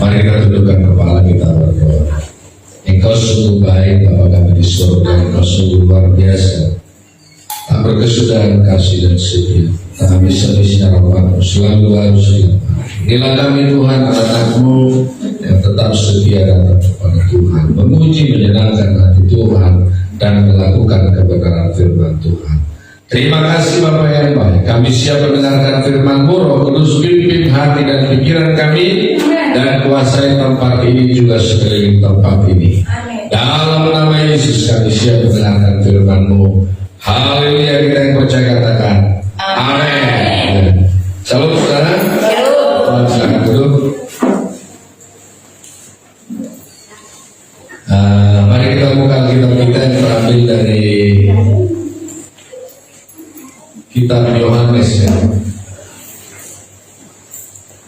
Mari kita tundukkan kepala kita berdoa. Engkau sungguh baik Bapa kami di surga, Engkau sungguh luar biasa, tak berkesudahan kasih dan setia, tak habis-habisnya rahmat-Mu selalu harus kita. Inilah kami Tuhan, anak-anak-Mu yang tetap setia datang kepada Tuhan, memuji menyenangkan hati Tuhan dan melakukan kebenaran firman Tuhan. Terima kasih Bapa yang baik, kami siap mendengarkan firman-Mu. Roh Kudus pimpin hati dan pikiran kami, dan kuasai tempat ini juga sekeliling tempat ini. Dalam nama Yesus kami siap mendengarkan firman-Mu. Haleluya, kita yang percaya katakan amin. Salam saudara. Silakan duduk. Mari kita buka kitab kita yang terambil dari kitab Yohanes ya.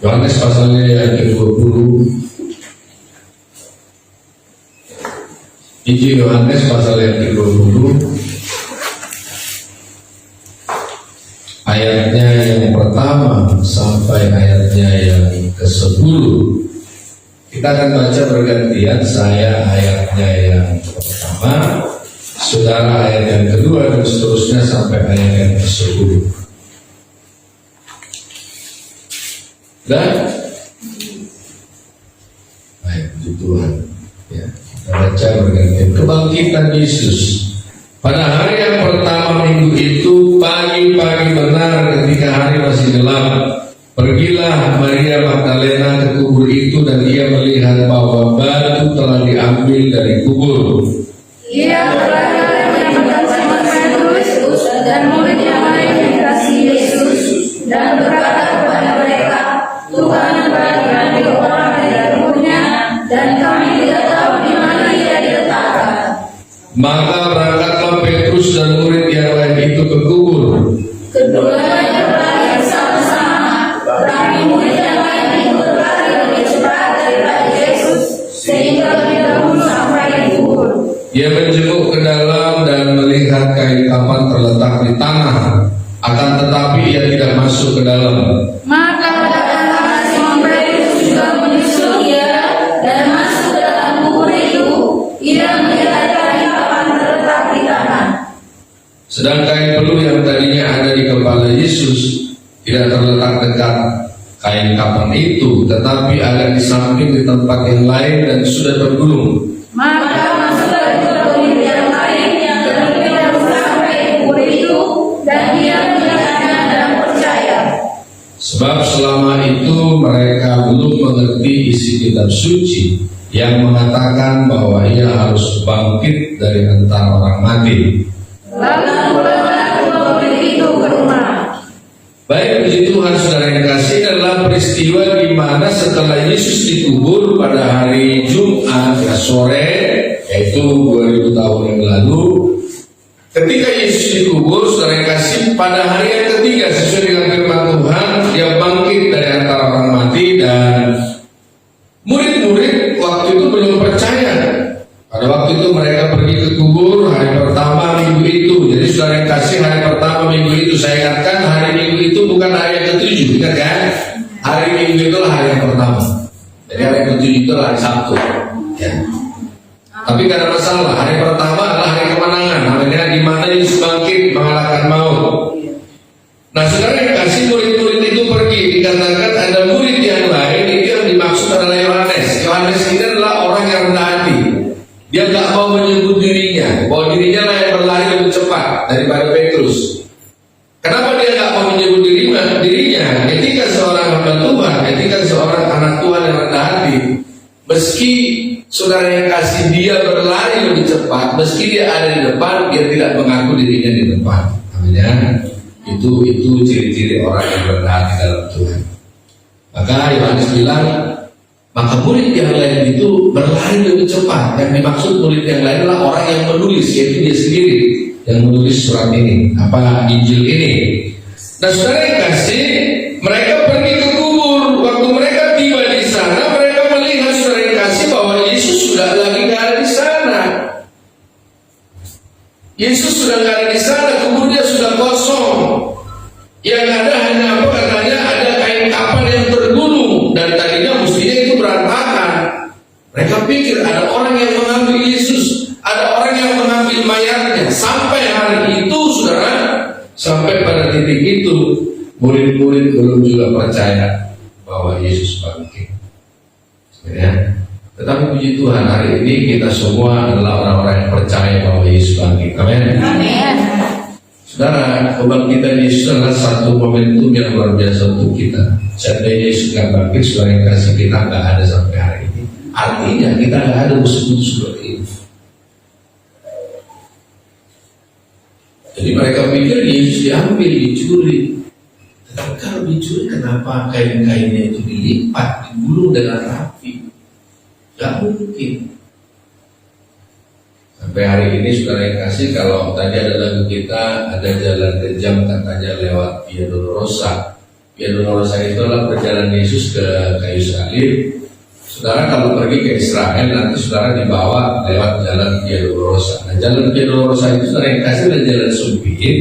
Yohanes pasalnya yang ke-20. Injil Yohanes pasal yang ke-20. Ayatnya yang pertama sampai ayatnya yang ke-10. Kita akan baca bergantian, saya ayatnya yang pertama, saudara ayat yang kedua, dan seterusnya sampai ayat yang ke-10. Dan baik, puji Tuhan ya, kita baca bergantian. Kebangkitan Yesus. Pada hari yang pertama minggu itu, pagi-pagi benar ketika hari masih gelap, pergilah Maria Magdalena ke kubur itu, dan ia melihat bahwa batu telah diambil dari kubur. Ia berlari bersama Petrus dan murid yang lain dikasih Yesus, dan berkata kepada mereka, Tuhan telah diambil orang dari kuburnya, dan kami tidak tahu di mana ia diletakkan. Maka berangkatlah Petrus dan murid yang lain itu ke kubur. Keduanya berlari bersama-sama, tetapi murid yang lain itu berlari lebih cepat daripada Yesus, sehingga lebih dahulu sampai di kubur. Ia menjenguk ke dalam dan melihat kain kafan terletak di tanah, akan tetapi ia tidak masuk ke dalam. Maka datanglah Simon Petrus juga menyusul dia, dan masuk ke dalam kubur itu. Ia melihat kain kafan terletak di tanah. Sedang kain peluh yang tadinya ada di kepala Yesus tidak terletak dekat kain kafan itu, tetapi ada di samping di tempat yang lain dan sudah tergulung. Maka masuklah juga murid yang lain yang lebih dahulu sampai di kubur itu, dan dia melihatnya dan percaya. Sebab selama itu mereka belum mengerti isi kitab suci yang mengatakan bahwa ia harus bangkit dari antara orang mati. Lalu pulanglah kedua murid itu ke rumah. Baik, puji Tuhan, saudara yang kasih, adalah peristiwa di mana setelah Yesus dikubur pada hari Jumat ya, sore, yaitu 2000 tahun yang lalu. Ketika Yesus dikubur, saudara yang kasih, pada hari yang ketiga sesuai dengan firman Tuhan, dia bangkit dari antara orang mati, dan murid-murid waktu itu belum percaya. Pada waktu itu mereka pergi ke kubur hari pertama minggu itu. Jadi saudara yang kasih, hari pertama minggu itu, saya ingatkan hari minggu itu bukan hari yang ke-7, ingat kan? Hari minggu itu hari yang pertama. Jadi hari yang ke-7 itu hari Sabtu ya. Tapi gak ada masalah, hari pertama adalah hari kemenangan, namanya di mana Yesus bangkit mengalahkan maut. Nah saudara yang kasih, murid-murid itu pergi. Dikatakan ada murid yang lain, itu yang dimaksud adalah Yohanes. Yohanes ini adalah orang yang rendah hati. Dia gak mau menyebut dirinya, bahwa dirinya lah yang berlari lebih cepat daripada Petrus. Kenapa dia gak mau menyebut dirinya? Ketika seorang hamba Tuhan, ketika seorang anak Tuhan yang rendah hati, meski saudara yang kasih dia berlari lebih cepat, meski dia ada di depan, dia tidak mengaku dirinya di depan. Namanya itu ciri-ciri orang yang rendah hati dalam Tuhan. Maka Yohanes bilang, maka murid yang lain itu berlari lebih cepat. Yang dimaksud murid yang lain adalah orang yang menulis, yaitu dia sendiri yang menulis surat ini, Injil ini. Nah saudara yang kasih, mereka pergi ke kubur. Waktu mereka tiba di sana, mereka melihat, saudara yang kasih, bahwa Yesus sudah lagi nggak ada di sana. Yesus sudah nggak ada di sana, kuburnya sudah kosong. Yang ada hanya apa katanya, ada kain kafan yang tergulung, dan tadinya mestinya itu berantakan. Mereka pikir ada orang yang mengambil Yesus, ada orang yang mengambil mayatnya. Sampai hari itu, saudara, sampai pada titik itu, murid-murid belum juga percaya bahwa Yesus bangkit. Ya. Tetapi puji Tuhan, hari ini kita semua adalah orang-orang yang percaya bahwa Yesus bangkit. Amin. Amin. Saudara, kebangkitan Yesus adalah satu momentum yang luar biasa untuk kita. Seandainya Yesus nggak bangkit, saudara yang kasih kita nggak ada sampai hari ini. Artinya kita nggak ada musuh-musuh seperti itu. Jadi mereka pikir Yesus diambil, dicuri. Tetapi kalau dicuri, kenapa kain-kainnya itu dilipat, digulung dengan rapi? Gak mungkin. Sampai hari ini saudara yang kasih, kalau tadi ada lagu kita, ada jalan kejam katanya lewat Via Dolorosa. Via Dolorosa itu adalah perjalanan Yesus ke kayu salib. Saudara kalau pergi ke Israel, nanti saudara dibawa lewat jalan Via Dolorosa. Nah, jalan Via Dolorosa itu saudara yang kasih adalah jalan sempit,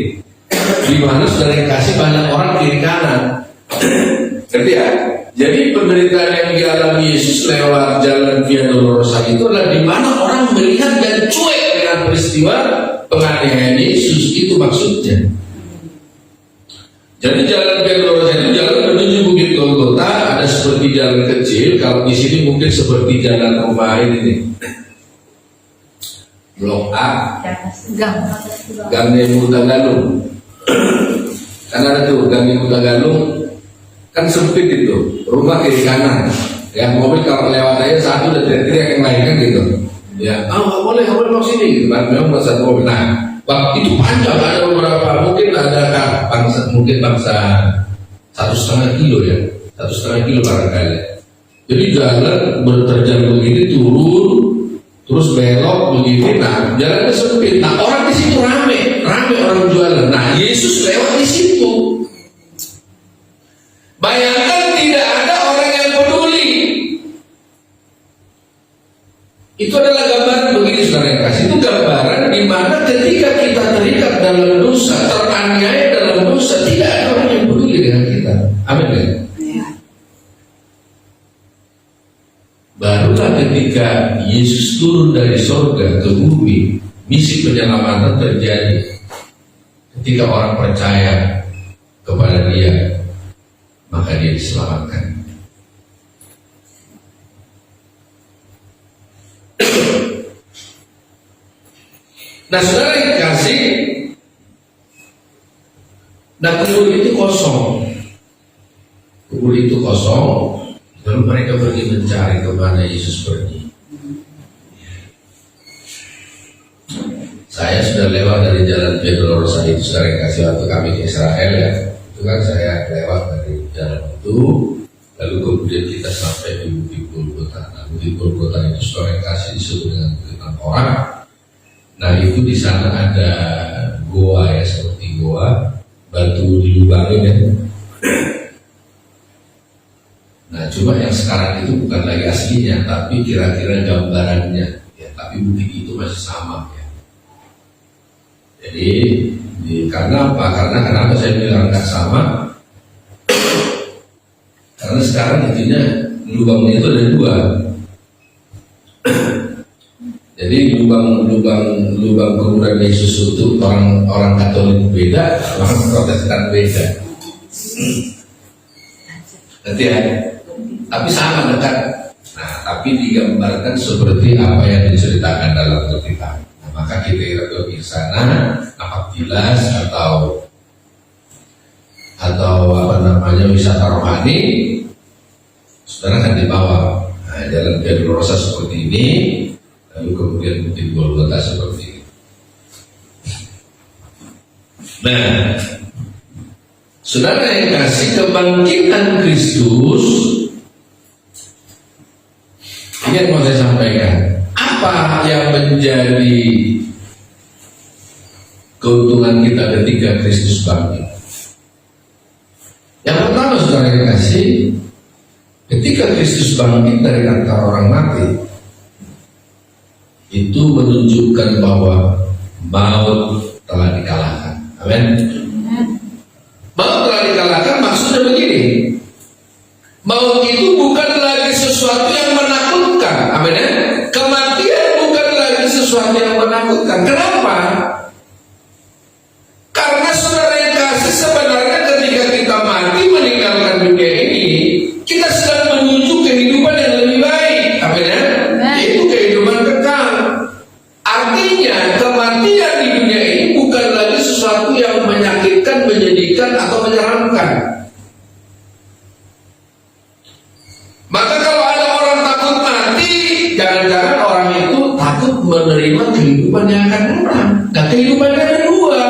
di mana saudara yang kasih banyak orang kiri kanan. Ngerti ya? Jadi penderitaan yang dialami Yesus lewat jalan Via Dolorosa itu adalah di mana orang melihat dan cuek dengan peristiwa penganiayaan Yesus. Itu maksudnya. Jadi jalan Via Dolorosa itu jalan menuju Bukit Golgota, ada seperti jalan kecil. Kalau di sini mungkin seperti jalan rumah ini nih. Blok A, Gang Nemuta Galung. Kan ada tuh Gang Nemuta Galung. Kan sempit itu, rumah kiri kanan. Ya mobil kalau lewat aja satu dan teriak yang lain kan gitu. Ya, nggak boleh masuk sini gitu kan. Memang satu mobil. Nah, itu panjang, ada beberapa, mungkin ada bangsa 1,5 kilo ya, 1,5 kilo barangkali. Jadi jalan berterjal begini turun, terus belok begini. Nah, jalannya sempit. Nah, orang di situ rame orang jualan. Nah, Yesus lewat di situ. Bayangkan tidak ada orang yang peduli. Itu adalah gambaran begini saudara yang kasih. Itu gambaran di mana ketika kita terikat dalam dosa, teraniaya dalam dosa, tidak ada orang yang peduli dengan kita. Amin kan? Ya. Barulah ketika Yesus turun dari surga ke bumi, misi penyelamatan terjadi. Ketika orang percaya kepada Dia, maka dia diselamatkan. Nah, saudara yang kasih, nah kubur itu kosong. Kubur itu kosong, lalu mereka pergi mencari kemana Yesus pergi. Saya sudah lewat dari jalan Via Dolorosa itu, saudara yang kasih, waktu kami ke Israel ya. Itu kan saya lewat dari jalan itu, lalu kemudian kita sampai di Bukit Golgota. Nah, Bukit Golgota itu saudara yang kasih disebut dengan Bukit Orang. Nah, itu di sana ada goa ya, seperti goa, batu dilubangin ya. Nah, cuma yang sekarang itu bukan lagi aslinya, tapi kira-kira gambarannya ya, tapi bukit itu masih sama ya. Jadi karena apa? Karena kenapa saya bilang nggak sama? Karena sekarang intinya lubangnya itu ada dua. Jadi lubang kuburan Yesus untuk orang Katolik beda, orang Protestan beda. Nanti ya, tapi sama dekat. Nah, tapi digambarkan seperti apa yang diceritakan dalam Alkitab. Maka kita pergi ke sana, apabila atau apa namanya wisata rohani, saudara akan dibawa. Nah, jalan Via Dolorosa seperti ini, lalu kemudian Bukit Golgota seperti ini. Nah, saudara yang kasih, kebangkitan Kristus, ini yang mau saya sampaikan. Apa yang menjadi keuntungan kita ketika Kristus bangkit? Yang pertama saudara yang kasih, ketika Kristus bangkit dari antara orang mati, itu menunjukkan bahwa maut telah dikalahkan. Amin. Maut telah dikalahkan maksudnya begini, maut itu bukan lagi Amin ya. Kematian bukan lagi sesuatu yang menakutkan. Kenapa? Karena saudara yang kasih, sebenarnya ketika kita mati meninggalkan dunia ini, kita sedang menuju kehidupan yang lebih baik. Amin ya. Yaitu kehidupan kekal. Artinya kematian di dunia ini bukan lagi sesuatu yang menyakitkan, menyedihkan atau menyeramkan. Maka kalau ada orang takut mati, jangan-jangan orang itu takut menerima kehidupan yang akan datang. Nah, kehidupannya ada dua.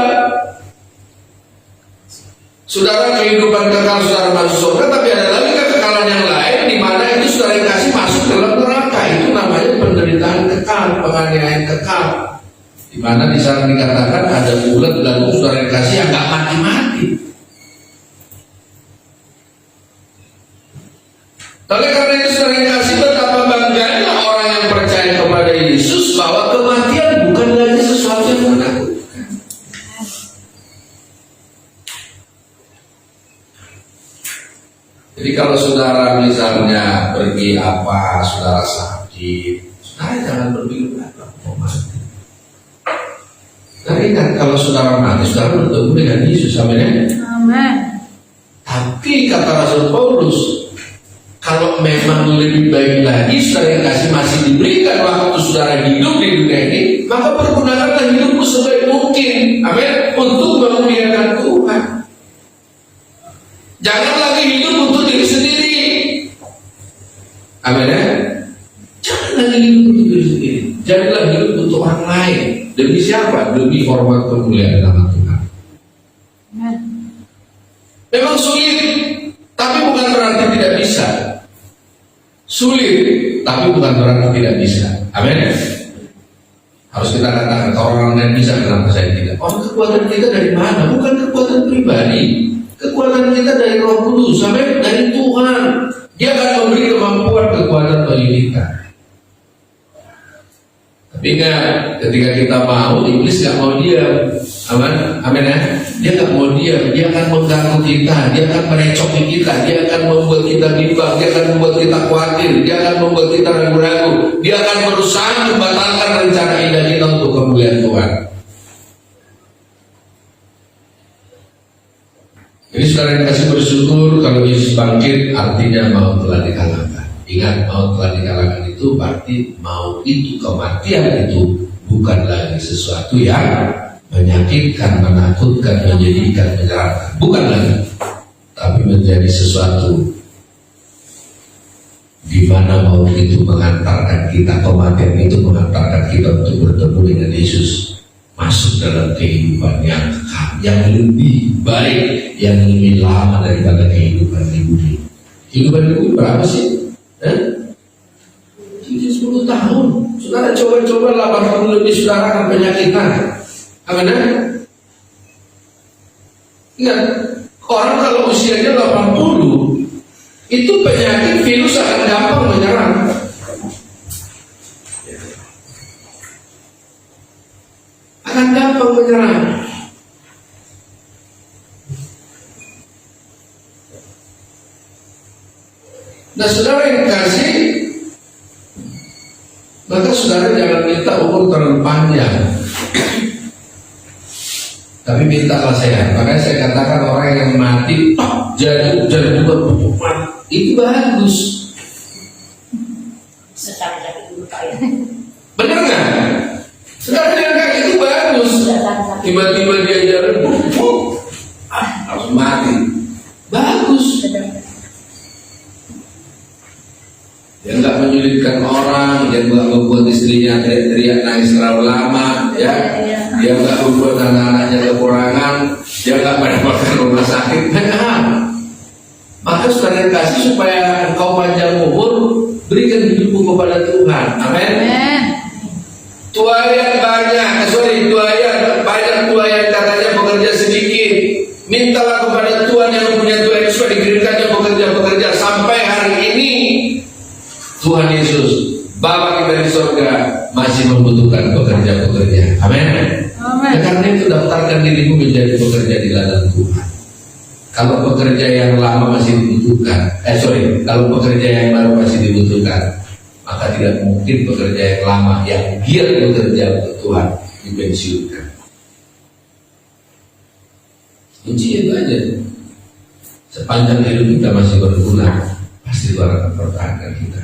Saudara, kehidupan kekal saudara masuk surga, tapi ada lagi kekekalan yang lain di mana itu saudara yang kasih masuk dalam neraka. Itu namanya penderitaan kekal, penganiayaan kekal. Di mana di sana dikatakan ada ulat dan saudara yang kasih yang nggak mati-mati. Oleh karena itu saudara yang kasih, betapa bangganya orang yang percaya kepada Yesus bahwa kematian bukan lagi sesuatu yang menakutkan. Jadi kalau saudara misalnya pergi saudara sakit, saudara jangan berpikir mau mati. Dan ingat, kalau saudara mati, saudara bertemu dengan Yesus. Amin. Tapi kata Rasul Paulus, kalau memang lebih baik lagi saudara yang kasih masih diberikan waktu saudara hidup di dunia ini, maka pergunakanlah hidupmu sebaik mungkin, amin, untuk memuliakan Tuhan. Jangan lagi hidup untuk diri sendiri, amin ya. Jangan lagi hidup untuk diri sendiri, janganlah hidup untuk orang lain. Demi siapa? Demi hormat kemuliaan nama Tuhan. Memang sulit, tapi bukan berarti tidak bisa. Sulit, tapi bukan berarti tidak bisa. Amin. Harus kita katakan, orang lain bisa, kenapa saya tidak? Orang kekuatan kita dari mana? Bukan kekuatan pribadi. Kekuatan kita dari Roh Kudus, amin, dari Tuhan. Dia akan memberi kemampuan, kekuatan bagi kita. Tapi ingat, ketika kita mau, iblis gak mau diam. Amin ya. Dia gak mau diam, dia akan mengganggu kita, dia akan merecoki kita, dia akan membuat kita bimbang, dia akan membuat kita khawatir, dia akan membuat kita ragu-ragu, dia akan berusaha membatalkan rencana indah kita untuk kemuliaan Tuhan. Jadi saudara yang kasih bersyukur, kalau Yesus bangkit artinya maut telah dikalahkan. Ingat, maut telah dikalahkan itu berarti maut itu, kematian itu bukan lagi sesuatu yang menyakitkan, menakutkan, menyedihkan, menyeramkan. Bukan lagi, tapi menjadi sesuatu di mana maut itu mengantarkan kita, kematian itu mengantarkan kita untuk bertemu dengan Yesus, masuk dalam kehidupan yang kekal, yang lebih baik, yang lebih lama daripada kehidupan di bumi. Kehidupan di bumi berapa sih? 10 tahun. Saudara coba 80 lebih saudara akan penyakitan. Amin. Ingat, orang kalau usianya 80 itu penyakit virus akan gampang menyerang. Akan gampang menyerang. Nah, saudara yang kasih, maka saudara jangan minta umur terlalu panjang, tapi mintalah sehat. Makanya saya katakan orang yang mati jadi itu bagus. Benar nggak? Saudara yang kasih itu bagus. Tiba-tiba dia jalan, harus mati. Bagus. Dia nggak menyulitkan orang, dia nggak membuat istrinya teriak nangis terlalu lama, ya. Dia nggak membuat anak-anaknya kekurangan, dia nggak mendapatkan rumah sakit. Maka saudara kasih supaya engkau panjang umur, berikan hidupmu kepada Tuhan. Amin. Tua yang banyak, tua yang katanya bekerja sedikit, mintalah kepada Tuhan yang punya Tuhan supaya dikirimkannya bekerja sampai hari ini. Tuhan Yesus, Bapa kita di surga, masih membutuhkan pekerja-pekerja. Amin. Ya, karena itu daftarkan dirimu menjadi pekerja di ladang Tuhan. Kalau pekerja yang lama masih dibutuhkan, kalau pekerja yang baru masih dibutuhkan, maka maka tidak mungkin pekerja yang lama yang giat bekerja untuk Tuhan dipensiunkan. Kuncinya itu aja. Sepanjang hidup kita masih berguna, pasti Tuhan akan pertahankan kita.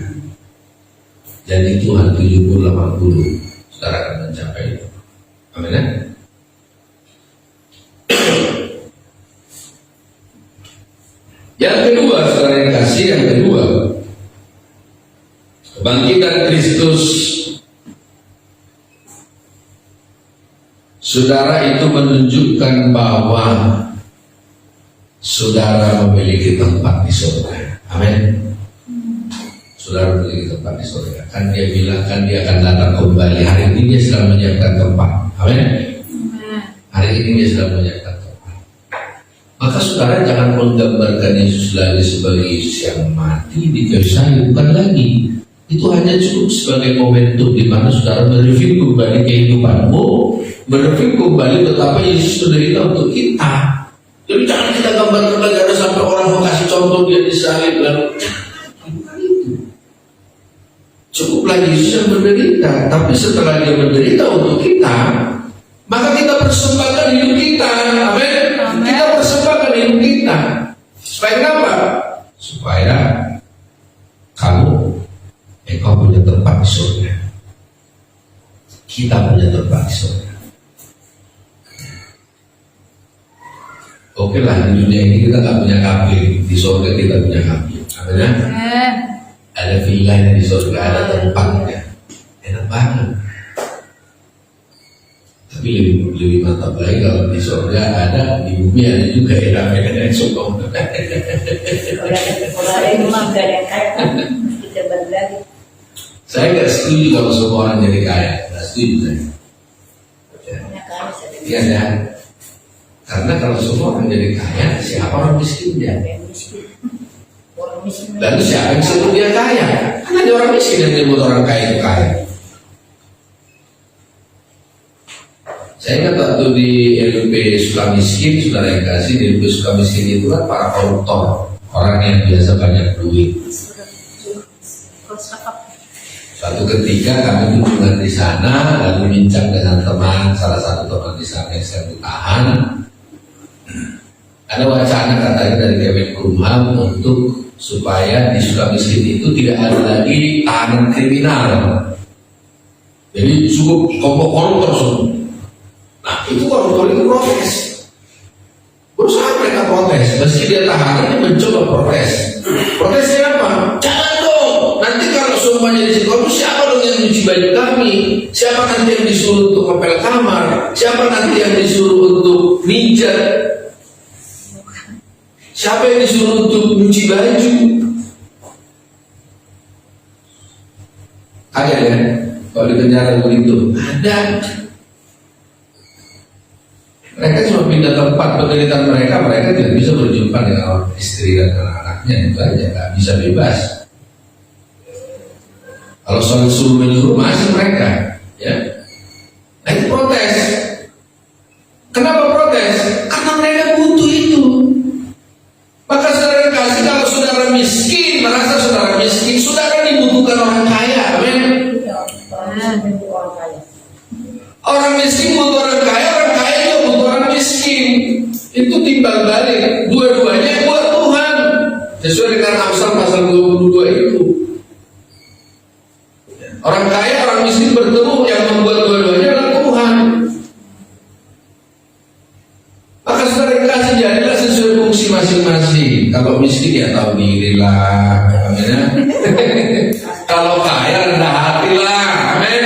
Jadi Tuhan 70-80, saudara akan mencapai itu. Amin ya? Yang kedua, saudara yang kasih, yang kedua, kebangkitan Kristus, saudara, itu menunjukkan bahwa saudara memiliki tempat di surga. Amin. Saudara memiliki tempat di surga. Kan dia bilang, kan dia akan datang kembali. Hari ini dia sedang menyiapkan tempat. Amin. Hari ini dia sedang menyiapkan tempat. Maka saudara jangan menggambarkan Yesus lagi sebagai Yesus yang mati di kayu salib, bukan lagi. Itu hanya cukup sebagai momentum di mana saudara mereview kembali kehidupanmu, mereview kembali betapa Yesus menderita untuk kita. Jadi jangan kita gambarkan lagi ada sampai orang mau kasih contoh dia disalib lalu. Bukan itu. Cukuplah Yesus yang menderita, tapi setelah dia menderita untuk kita, maka kita persembahkan hidup kita. Amin. Kita persembahkan hidup kita. Supaya kenapa? Supaya engkau punya tempat di surga. Kita punya tempat di surga. Oke lah, di dunia ini kita nggak punya kabin, di surga kita punya kabin. Amin ya? Ada villanya di surga, ada tempatnya, enak banget. Tapi lebih mantap lagi kalau di surga ada, di bumi ada juga enak-enak yang sokong. Saya nggak setuju kalau semua orang jadi kaya, nggak setuju saya. Iya kan? Karena kalau semua orang jadi kaya, siapa orang miskin dia? Lalu siapa yang suruh dia kaya? Karena ada orang miskin yang menyebut orang kaya itu kaya. Saya ingat waktu di LP Sukamiskin, saudara yang kasih, di LP Sukamiskin itu kan para koruptor, orang yang biasa banyak duit. Suatu ketika kami kunjungan di sana, lalu bincang dengan teman, salah satu teman di sana yang saya ditahan. Ada wacana katanya dari Kemenkumham untuk supaya di Sukamiskin itu tidak ada lagi tahanan kriminal. Jadi cukup kelompok koruptor semua. Nah itu koruptor itu protes. Berusaha mereka protes, meski dia tahanan dia mencoba protes. Protesnya apa? Jangan dong. Nanti kalau semuanya di situ, siapa dong yang nyuci baju kami? Siapa nanti yang disuruh untuk ngepel kamar? Siapa nanti yang disuruh untuk mijat? Siapa yang disuruh untuk nyuci baju? Ada ya? Kalau di penjara begitu ada. Mereka cuma pindah tempat penderitaan mereka tidak bisa berjumpa dengan istri dan anak-anaknya, itu aja, nggak bisa bebas. Kalau soal suruh menyuruh masih mereka, ya. Nah itu protes. Kenapa protes? Karena mereka butuh itu. Maka saudara kasih, kalau saudara miskin, merasa saudara miskin, saudara dibutuhkan orang kaya, amin. Orang miskin butuh orang kaya juga butuh orang miskin. Itu timbal balik, dua-duanya buat Tuhan. Sesuai dengan Amsal pasal 22 itu. Orang kaya, orang miskin bertemu, yang membuat dua-duanya adalah Tuhan. Maka saudara kasih, jadilah sesuai fungsi masing-masing. Kalau miskin ya tahu diri lah, amin. Kalau kaya rendah hati lah, amin.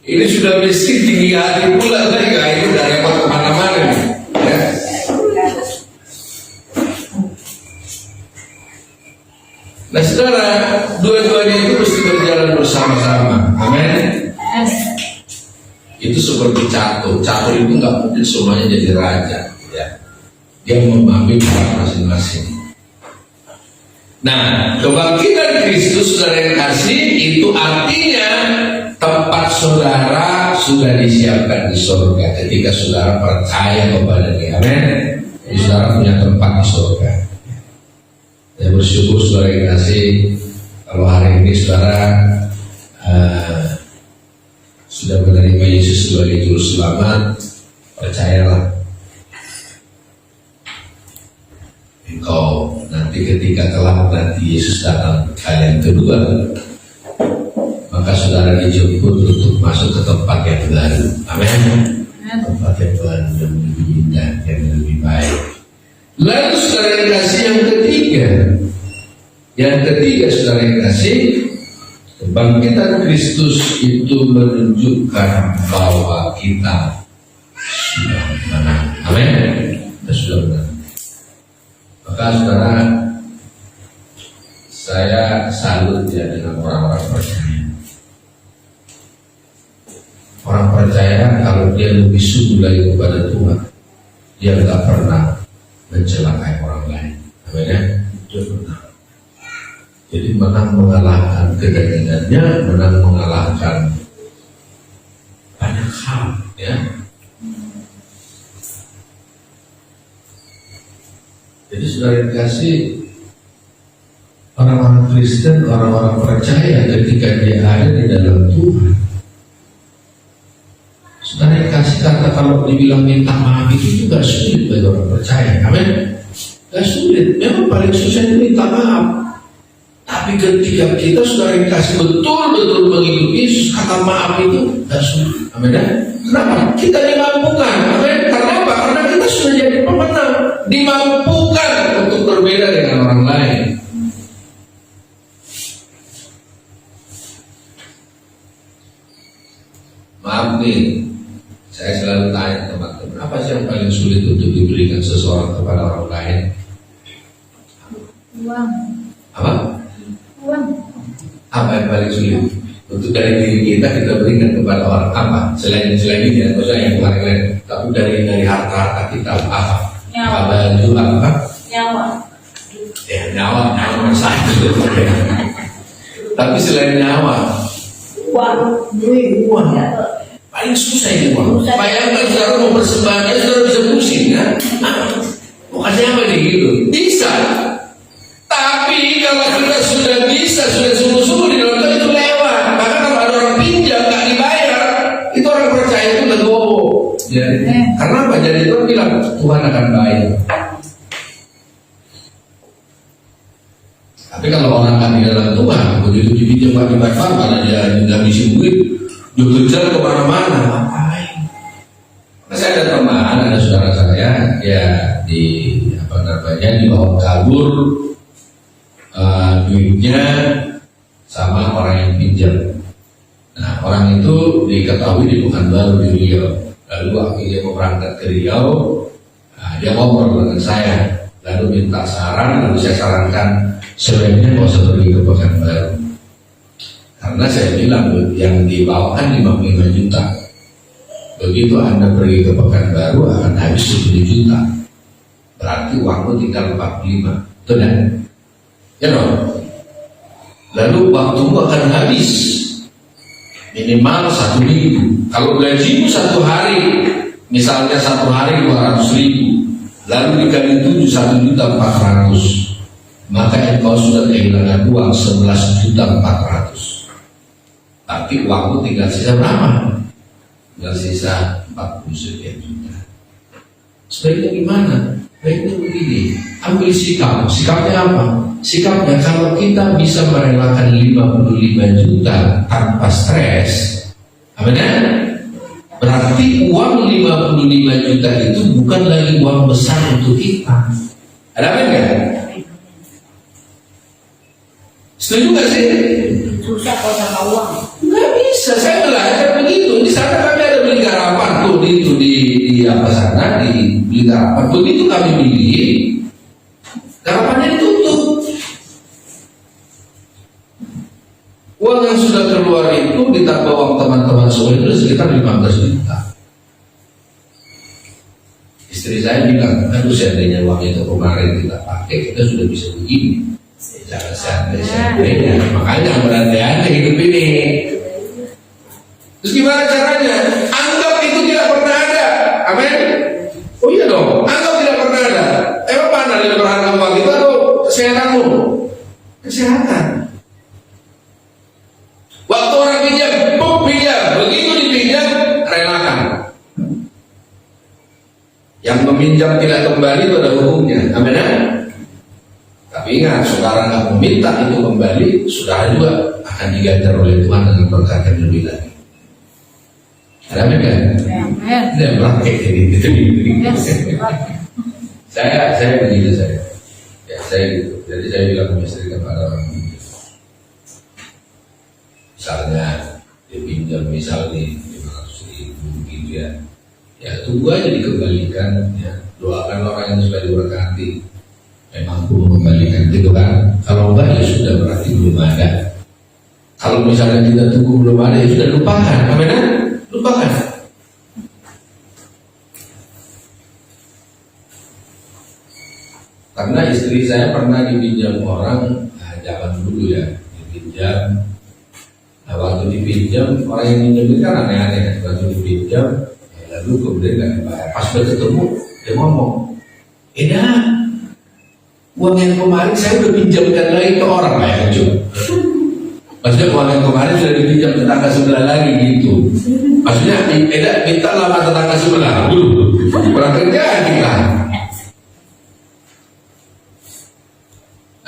Ini sudah miskin tinggi hati pula, mereka itu udah repot kemana-mana. Ya. Nah saudara, dua-duanya itu mesti berjalan bersama-sama, amin. Itu seperti catur itu nggak mungkin semuanya jadi raja, ya. Dia mengambil peran masing-masing. Nah, kebangkitan Kristus, saudara yang kasih, itu artinya tempat saudara sudah disiapkan di surga ketika saudara percaya kepada Dia, amin. Jadi saudara punya tempat di surga. Saya bersyukur saudara yang kasih, Kalau hari ini saudara sudah menerima Yesus sebagai Juru Selamat, percayalah, engkau nanti ketika kelak nanti Yesus datang kali yang kedua, maka saudara dijemput untuk masuk ke tempat yang baru. Amin. Tempat yang baru, yang lebih indah, yang lebih baik. Lalu saudara yang kasih, yang ketiga saudara yang kasih, kebangkitan Kristus itu menunjukkan bahwa kita sudah menang. Amin. Kita sudah menang. Maka saudara, saya salut ya dengan orang-orang percaya. Orang percaya kalau dia lebih sungguh lagi kepada Tuhan, dia nggak pernah mencelakai orang lain. Amin ya. Dia menang. Jadi menang mengalahkan kedagingannya, menang mengalahkan banyak hal ya. Jadi saudara yang kasih, orang-orang Kristen, orang-orang percaya ketika dia ada di dalam Tuhan, saudara yang kasih, kata kalau dibilang minta maaf itu juga sulit bagi orang percaya. Amin. Gak sulit, memang paling susah itu minta maaf. Tapi ketika kita saudara yang kasih betul-betul mengikuti Yesus, kata maaf itu gak sulit. Amin. Kenapa? Kita dimampukan. Amin. Kenapa? Karena kita sudah jadi pemenang, dimampukan untuk berbeda dengan orang lain. Maaf nih, saya selalu tanya teman-teman, apa sih yang paling sulit untuk diberikan seseorang kepada orang lain? Uang. Apa? Uang. Apa yang paling sulit? Untuk dari diri kita berikan kepada orang apa? Selain ini ya, maksudnya yang lain-lain. Tapi dari harta kita apa? Nyawa. Baju apa? Nyawa. Ya nyawa satu. Tapi selain nyawa, Uang. uang. Paling susah ini uang. Bayangkan saudara mau persembahkan, saudara bisa pusing kan? Bukannya apa nih gitu? Bisa. Tapi kalau kita sudah bisa, sudah sungguh-sungguh di dalam itu lewat. Maka kalau ada orang pinjam nggak dibayar, itu orang percaya itu legowo. Jadi, karena apa? Jadi Tuhan bilang Tuhan akan bayar. Tapi kalau orang kan di dalam Tuhan, begitu dipinjam dibayar, karena dia nggak bisa duit, dia kejar kemana-mana, ngapain? Nah, saya ada teman, ada saudara saya, ya dibawa kabur duitnya sama orang yang pinjam. Nah, orang itu diketahui di Pekanbaru di Riau. Lalu akhirnya mau berangkat ke Riau, dia ngobrol dengan saya, lalu minta saran, lalu saya sarankan sebaiknya nggak usah pergi ke Pekanbaru. Karena saya bilang yang dibawakan 55 juta. Begitu Anda pergi ke Pekanbaru akan habis 10 juta. Berarti uangmu tinggal 45. Betul kan? Ya dong. Lalu waktumu akan habis minimal 1 minggu. Kalau gajimu 1 hari, misalnya 1 hari 200.000, lalu dikali 7 1.400.000, maka engkau sudah kehilangan uang 11.400.000. Tapi uangmu tinggal sisa berapa? Tinggal sisa 40 sekian juta. Sebaiknya gimana? Baiknya begini, ambil sikap. Sikapnya apa? Sikapnya kalau kita bisa merelakan 55 juta tanpa stres, amin ya? Berarti uang 55 juta itu bukan lagi uang besar untuk kita. Ada apa enggak? Setuju gak sih? Susah kalau sama uang. Nggak bisa, saya belajar begitu. Di sana kami ada beli garapan tuh, di apa sana, di beli garapan. Begitu kami beli, garapannya ditutup. Uang yang sudah keluar itu ditambah uang teman-teman semua itu sekitar 15 juta. Istri saya bilang, aduh seandainya uang itu kemarin kita pakai, kita sudah bisa begini. Jangan seandainya, makanya berandai-andai hidup ini. Terus gimana caranya? Anggap itu tidak pernah ada. Amin. Oh iya dong, anggap tidak pernah ada. Emang mana lebih berharga uang itu atau kesehatanmu? Kesehatan. meminjam tidak kembali itu ada hukumnya. Amin ya? Tapi ingat, saudara nggak meminta itu kembali, saudara juga akan diganjar oleh Tuhan dengan berkat yang lebih lagi. Ada amin kan? Ini yang praktek jadi itu. Saya begitu saya. Ya saya gitu. Jadi saya bilang istri kepada orang itu. Misalnya dipinjam misalnya 500.000 gitu ya. Ya tunggu aja dikembalikan ya. Doakan orang yang sudah diberkati memang mampu mengembalikan gitu kan. Kalau enggak ya sudah berarti belum ada. Kalau misalnya kita tunggu belum ada ya sudah lupakan. Amin kan? Lupakan. Karena istri saya pernah dipinjam orang, zaman dulu ya, dipinjam. Nah waktu dipinjam, orang yang pinjam kan aneh-aneh. Waktu dipinjam, ya, lalu kemudian nggak dibayar. Pas udah ketemu, dia ngomong, uang yang kemarin saya udah pinjamkan lagi ke orang kayak gitu. Maksudnya uang yang kemarin sudah dipinjam tetangga sebelah lagi gitu. Maksudnya, minta lama tetangga sebelah dulu. Kurang kerjaan kita.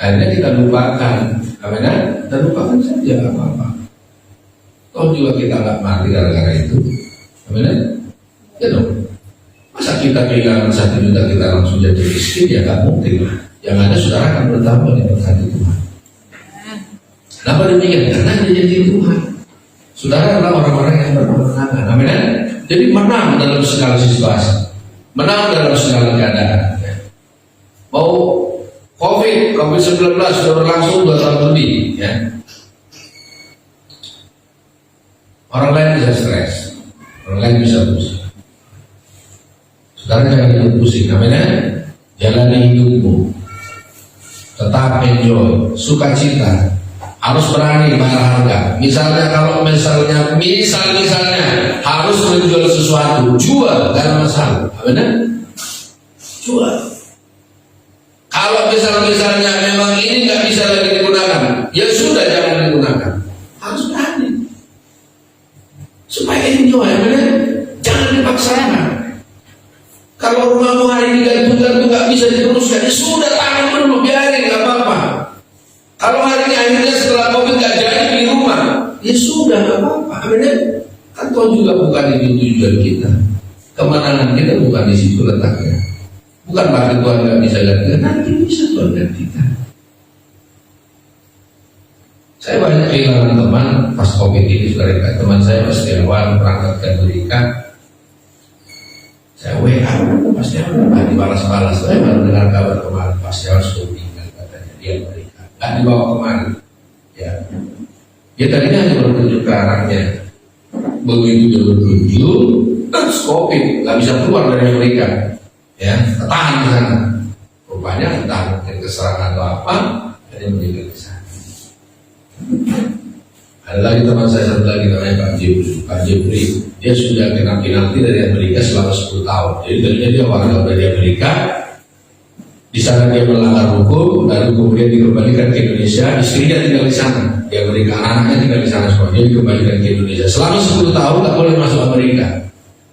Akhirnya kita lupakan. Akhirnya kita lupakan saja apa-apa. Toh juga kita nggak mati gara-gara itu. Akhirnya, ya dong. Masa kita kehilangan 1 juta kita langsung jadi miskin ya nggak mungkin. Yang ada saudara akan bertambah di berkati Tuhan. Kenapa demikian? Karena dia jadi Tuhan. Saudara adalah orang-orang yang berkemenangan. Amin. Jadi menang dalam segala situasi, menang dalam segala keadaan. Mau COVID-19 sudah berlangsung 2 tahun lebih, ya. Orang lain bisa stres, orang lain bisa pusing. Saudara jangan ikut pusing. Amin. Jalani hidupmu, tetap enjoy, sukacita, harus berani bayar harga. Misalnya harus menjual sesuatu, jual, gak ada masalah. Benar? Jual. Kalau misalnya memang ini nggak bisa lagi digunakan, ya sudah jangan digunakan. Harus berani. Supaya enjoy, benar? Jangan dipaksakan. Kalau rumahmu hari ini gantungan nggak bisa diteruskan, ya sudah tahan dulu, biarin, nggak apa-apa. Kalau hari ini akhirnya setelah COVID nggak jadi di rumah, ya sudah nggak apa-apa. Amin. Kan Tuhan juga bukan itu tujuan kita. Kemenangan kita bukan di situ letaknya. Bukan berarti Tuhan nggak bisa gantikan, nanti bisa Tuhan gantikan. Saya banyak kehilangan teman pas COVID ini, saudara. Teman saya Mas Dewan berangkat ke Amerika. Saya WA, pasti nggak dibalas-balas. Saya baru dengar kabar kemarin, pasti harus meninggal katanya dia Amerika. Nggak dibawa kemana? Ya, dia tadinya hanya berkunjung ke arahnya. Begitu dia berkunjung, terus COVID, nggak bisa keluar dari Amerika. Ya, ketahan di sana. Rupanya entah mungkin keserangan atau apa, dia meninggal di sana. Ada lagi teman saya satu lagi namanya Pak Jepri. Dia sudah kena penalti dari Amerika selama 10 tahun. Jadi tadinya dia warga dari Amerika. Di sana dia melanggar hukum, lalu kemudian dikembalikan ke Indonesia. Istrinya tinggal di sana. Di Amerika, anaknya tinggal di sana semua. Dia dikembalikan ke Indonesia. Selama 10 tahun tak boleh masuk Amerika.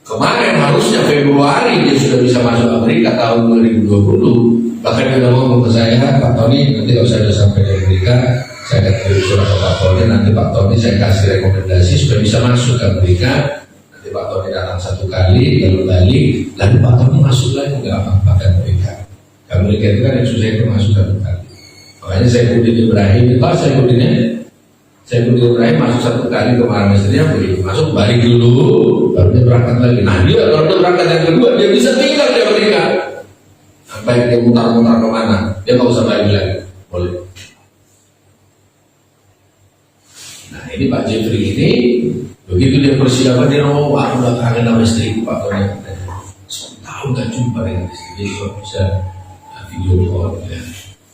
Kemarin harusnya Februari dia sudah bisa masuk Amerika tahun 2020. Bahkan dia udah ngomong ke saya, Pak Tony, nanti kalau saya sudah sampai di Amerika, saya akan kirim surat ke Pak Tony, nanti Pak Tony saya kasih rekomendasi supaya bisa masuk ke Amerika. Nanti Pak Tony datang 1 kali, lalu balik, lalu Pak Tony masuk lagi, nggak apa-apa ke Amerika. Ke Amerika itu kan yang susah itu masuk 1 kali. Makanya saya Saifudin Ibrahim, Saifudin Ibrahim masuk 1 kali ke Malang istrinya, begitu masuk balik dulu, baru dia berangkat lagi. Nah dia kalau dia berangkat yang kedua, dia bisa tinggal di Amerika. Baik dia mutar-mutar kemana, dia nggak usah balik lagi, boleh. Nah ini Pak Jeffrey ini, begitu dia persiapan dia ngomong, aku udah kangen sama istriku Pak Tony. Tahu gak jumpa dengan istri, dia cuma bisa video call. Ya.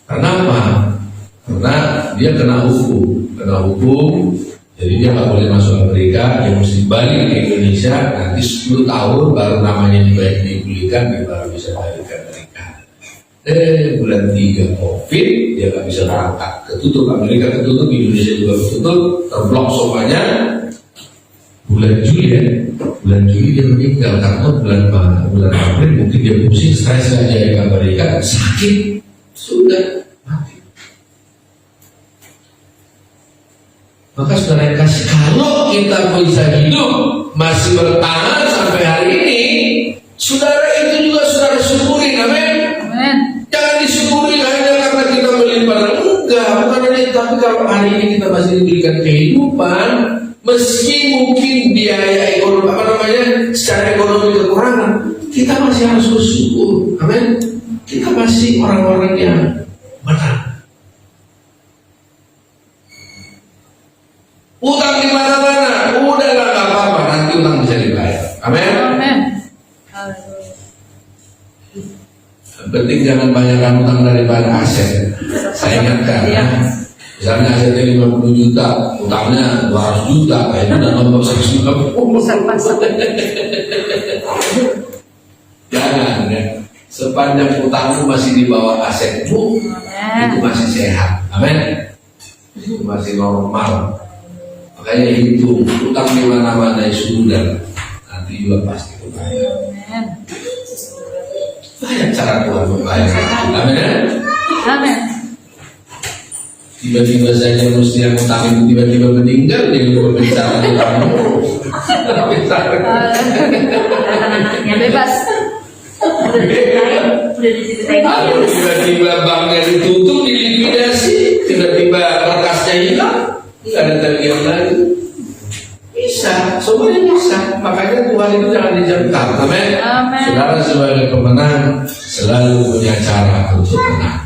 Karena apa? Karena dia kena hukum, jadi dia nggak boleh masuk Amerika, dia mesti balik ke Indonesia. Nanti 10 tahun baru namanya dipulihkan, dia baru bisa balik ke Amerika. Bulan 3 COVID, dia nggak bisa berangkat, ketutup Amerika, ketutup Indonesia juga ketutup, terblok semuanya. bulan Juli dia meninggal karena bulan April mungkin dia pusing, stres saja yang Amerika sakit, sudah mati. Maka saudara yang kasih, kalau kita bisa hidup masih bertahan sampai hari ini, saudara itu juga saudara syukuri, amin. Jangan disyukuri hanya karena kita melimpah, enggak, bukan hanya itu, tapi kalau hari ini kita masih diberikan kehidupan, meski mungkin biaya ekonomi, secara ekonomi kekurangan, kita masih harus bersyukur, amin. Kita masih orang-orang yang benar. Utang di mana-mana, udahlah nggak apa-apa, nanti utang bisa dibayar, amin. Yang penting jangan banyakkan utang daripada aset. Saya ingatkan, misalnya asetnya 50 juta, utangnya 200 juta, itu udah nomor 150. Jangan ya. Sepanjang utangmu masih di bawah asetmu, itu masih sehat, amin. Itu masih normal. Makanya hitung utang di mana-mana sudah, nanti juga pasti kebayar. Banyak cara Tuhan membayar. Amin. Amin. Tiba-tiba saja mesti yang utang itu tiba-tiba meninggal, dia berbicara di kamu. Anaknya bebas. Atau tiba-tiba banknya ditutup, dilikuidasi, tiba-tiba berkasnya hilang, nggak ada tagihan lagi. Bisa, semuanya bisa. Makanya Tuhan itu jangan dijangkau. Amin. Amin. Saudara sebagai pemenang selalu punya cara untuk menang.